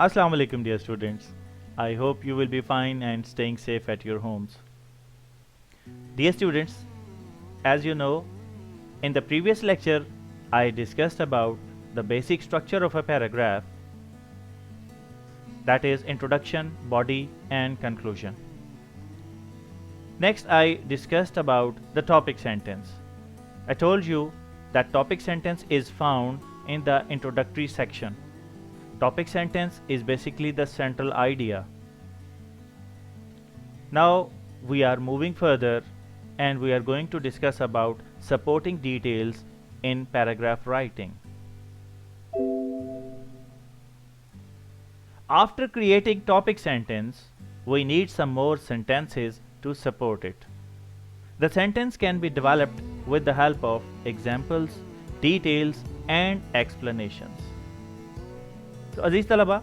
Assalamu alaikum dear students. I hope you will be fine and staying safe at your homes. Dear students, as you know, in the previous lecture I discussed about the basic structure of a paragraph, that is introduction, body and conclusion. Next I discussed about the topic sentence. I told you that topic sentence is found in the introductory section. Topic sentence is basically the central idea. Now we are moving further and we are going to discuss about supporting details in paragraph writing. After creating topic sentence, we need some more sentences to support it. The sentence can be developed with the help of examples, details and explanations. तो अजीज़ तलबा,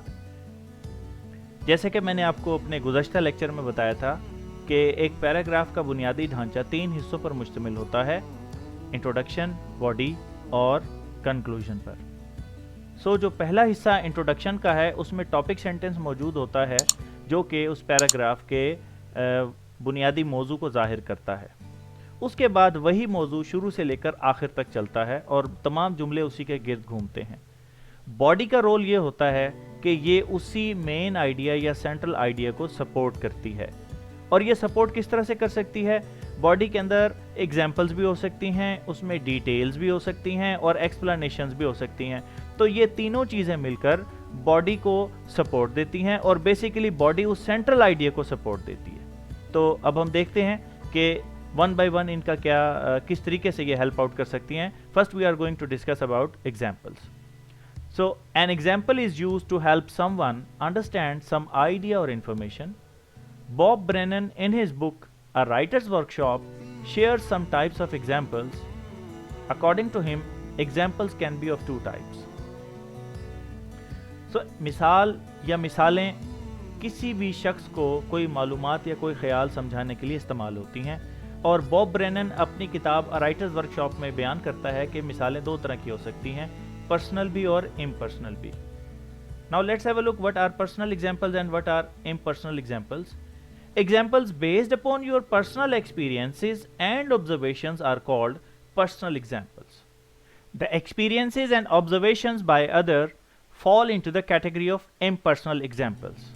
जैसे कि मैंने आपको अपने गुज़श्ता lecture में बताया था कि एक पैराग्राफ का बुनियादी ढांचा 3 हिस्सों पर मुश्तमिल होता है, इंट्रोडक्शन, बॉडी और कंक्लूजन पर। जो पहला हिस्सा इंट्रोडक्शन का है उसमें टॉपिक सेंटेंस मौजूद होता है जो कि उस पैराग्राफ के बुनियादी मौजू को ज़ाहिर करता है। उसके बाद वही मौजू शुरू से लेकर आखिर तक चलता है और तमाम जुमले उसी के गिर्द घूमते हैं। बॉडी का रोल ये होता है कि ये उसी मेन आइडिया या सेंट्रल आइडिया को सपोर्ट करती है। और ये सपोर्ट किस तरह से कर सकती है? बॉडी के अंदर एग्जाम्पल्स भी हो सकती हैं, उसमें डिटेल्स भी हो सकती हैं और एक्सप्लेनेशंस भी हो सकती हैं। तो ये तीनों चीज़ें मिलकर बॉडी को सपोर्ट देती हैं और बेसिकली बॉडी उस सेंट्रल आइडिया को सपोर्ट देती है। तो अब हम देखते हैं कि वन बाय वन इनका किस तरीके से ये हेल्प आउट कर सकती हैं। First we are going to discuss about examples. So an example is used to help someone understand some idea or information. Bob Brennan in his book A Writer's Workshop shares some types of examples. According to him, examples can be of two types. So मिसाल या मिसालें किसी भी शख्स को कोई मालूमात या कोई ख्याल समझाने के लिए इस्तेमाल होती हैं और बॉब ब्रेनन अपनी किताब A Writer's Workshop में बयान करता है कि मिसालें दो तरह की हो सकती हैं, पर्सनल भी और इम्पर्सनल भी. Now let's have a look what are personal examples and what are impersonal examples. Examples based upon your personal experiences and observations are called personal examples. The experiences and observations by other fall into the category of impersonal examples.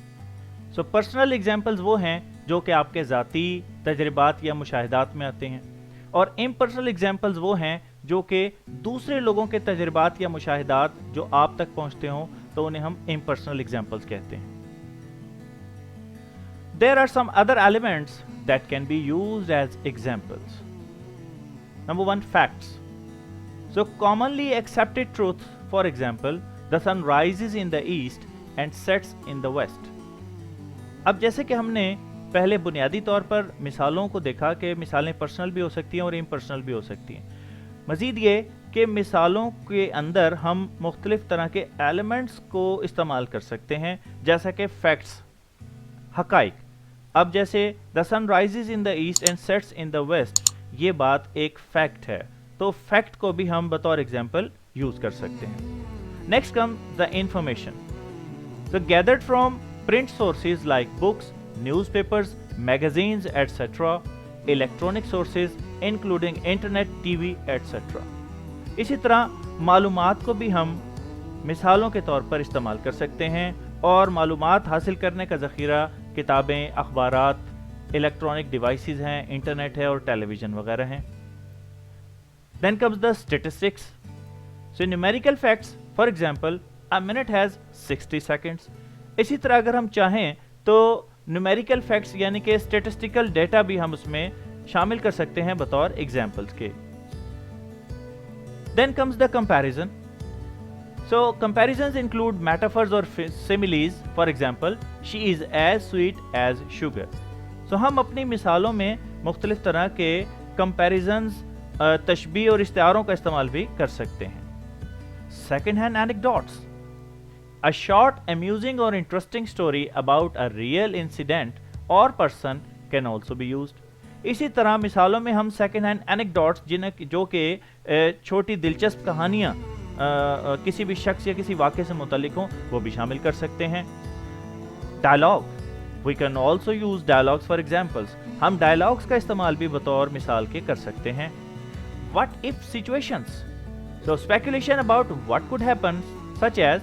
So personal examples वो हैं जो कि आपके ज़ाती तजर्बात या मुशाहिदात में आते हैं और impersonal examples वो हैं जो कि दूसरे लोगों के तजर्बात या मुशाहिदात जो आप तक पहुंचते हों तो उन्हें हम impersonal examples कहते हैं. There are some other elements that can be used as examples. Number one, facts. So commonly accepted truth, for example, the sun rises in the east and sets in the west. अब जैसे कि हमने पहले बुनियादी तौर पर मिसालों को देखा कि मिसालें पर्सनल भी हो सकती हैं और इम्पर्सनल भी हो सकती हैं. मज़ीद ये कि मिसालों के अंदर हम मुख्तलिफ तरह के एलिमेंट्स को इस्तेमाल कर सकते हैं जैसा कि फैक्ट्स, हक़ाइक़. अब जैसे the sun rises in the east and sets in the west, ये बात एक फैक्ट है तो फैक्ट को भी हम बतौर एग्जाम्पल यूज़ कर सकते हैं. Next come the information. The gathered from print sources like books, newspapers, magazines etcetera, electronic sources including internet, TV etcetera. इसी तरह मालूमात को भी हम मिसालों के तौर पर इस्तेमाल कर सकते हैं और मालूमात हासिल करने का ज़ख़ीरा किताबें, अखबारात, इलेक्ट्रॉनिक डिवाइसेस हैं, इंटरनेट है और टेलीविज़न वगैरह हैं. Then comes the statistics. So numerical facts, for example, a minute has 60 seconds. इसी तरह अगर हम चाहें तो numerical facts यानी कि statistical data भी हम उसमें शामिल कर सकते हैं बतौर examples के. Then comes the comparison. So comparisons include metaphors or similes. For example, she is as sweet as sugar. So हम अपनी मिसालों में मुख्तलिफ तरह के comparisons, तशबीह और इस्तिआरों का इस्तेमाल भी कर सकते हैं. Second hand anecdotes. A short, amusing or interesting story about a real incident or person can also be used. इसी तरह मिसालों में हम सेकेंड हैंड एनेक्डोट्स जो कि छोटी दिलचस्प कहानियाँ किसी भी शख्स या किसी वाक़े से मुतल्लिक हों वो भी शामिल कर सकते हैं। Dialogue, we can also use dialogues for examples, हम डायलॉग्स का इस्तेमाल भी बतौर मिसाल के कर सकते हैं। What if situations, so speculation about what could happen such as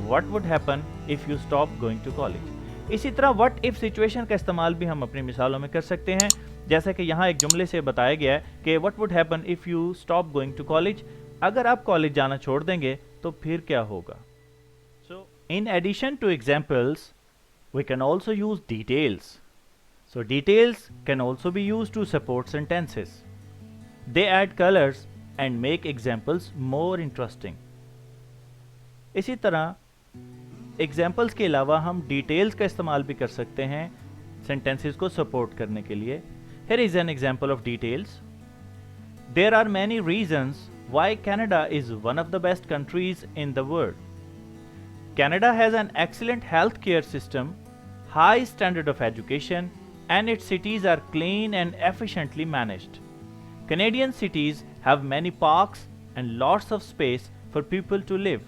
what would happen if you stop going to college. इसी तरह व्हाट इफ सिचुएशन का इस्तेमाल भी हम अपनी मिसालों में कर सकते हैं, जैसा कि यहाँ एक जुमले से बताया गया है कि what would happen if you stop going to college, अगर आप कॉलेज जाना छोड़ देंगे तो फिर क्या होगा। So in addition to examples we can also use details. So details can also be used to support sentences. They add colors and make examples more interesting. इसी तरह examples के अलावा हम details का इस्तेमाल भी कर सकते हैं sentences को support करने के लिए। Here is an example of details. There are many reasons why Canada is one of the best countries in the world. Canada has an excellent healthcare system, high standard of education, and its cities are clean and efficiently managed. Canadian cities have many parks and lots of space for people to live.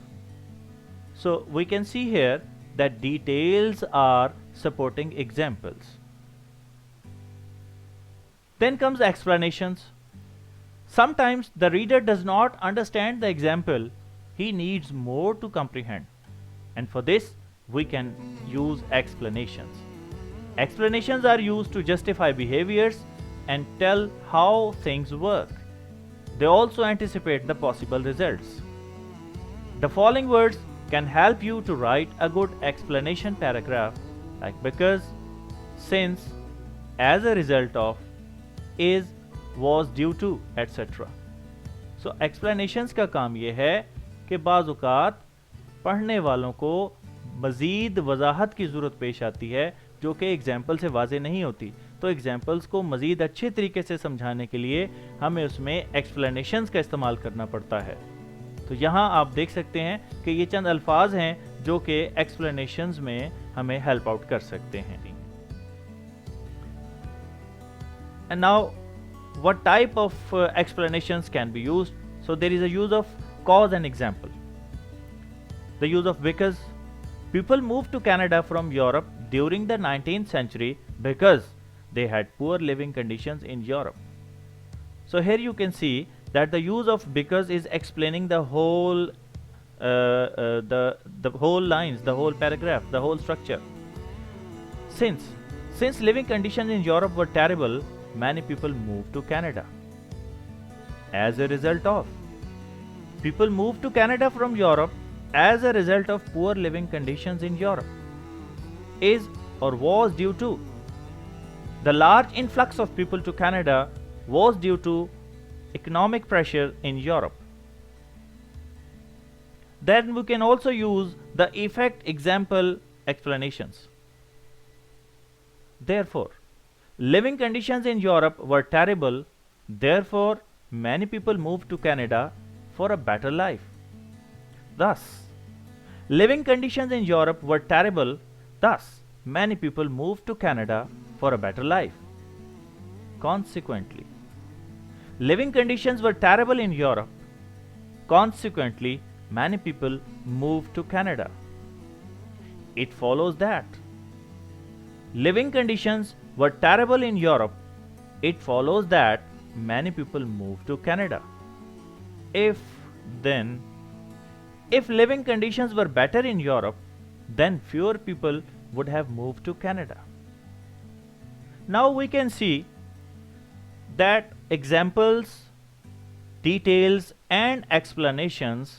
So we can see here that details are supporting examples. Then comes explanations. Sometimes the reader does not understand the example, he needs more to comprehend. And for this, we can use explanations. Explanations are used to justify behaviors and tell how things work. They also anticipate the possible results. The following words can help you to write a good explanation paragraph, like because, since, as a result of, is, was due to, etc. So explanations का काम ये है कि बाज़ औक़ात पढ़ने वालों को मज़ीद वजाहत की ज़रूरत पेश आती है जो कि एग्जाम्पल से वाज़ेह नहीं होती, तो एग्जाम्पल्स को मज़ीद अच्छे तरीके से समझाने के लिए हमें उसमें एक्सप्लेनेशंस का इस्तेमाल करना पड़ता है। तो यहाँ आप देख सकते हैं कि ये चंद अल्फाज हैं जो कि एक्सप्लेनेशंस में हमें हेल्प आउट कर सकते हैं। And now what type of explanations can be used? So there is a use of cause and example. The use of because. People moved to Canada from Europe during the 19th century because they had poor living conditions in Europe. So here you can see that the use of because is explaining the whole the whole lines, the whole paragraph, the whole structure. Since living conditions in Europe were terrible, many people moved to Canada. As a result of, people moved to Canada from Europe as a result of poor living conditions in Europe. Is or was due to, the large influx of people to Canada was due to economic pressure in Europe. Then we can also use the effect example explanations. Therefore, living conditions in Europe were terrible, therefore many people moved to Canada for a better life. Thus, living conditions in Europe were terrible, thus many people moved to Canada for a better life. Consequently, living conditions were terrible in Europe, consequently many people moved to Canada. It follows that living conditions were terrible in Europe, it follows that many people moved to Canada. If living conditions were better in Europe, then fewer people would have moved to Canada. Now we can see that examples, details, and explanations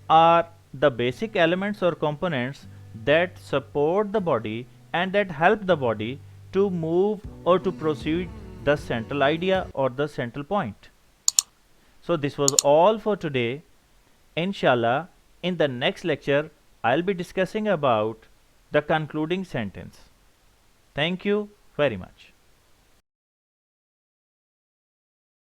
are the basic elements or components that support the body and that help the body to move or to proceed the central idea or the central point. So this was all for today. Inshallah, in the next lecture, I'll be discussing about the concluding sentence. Thank you very much.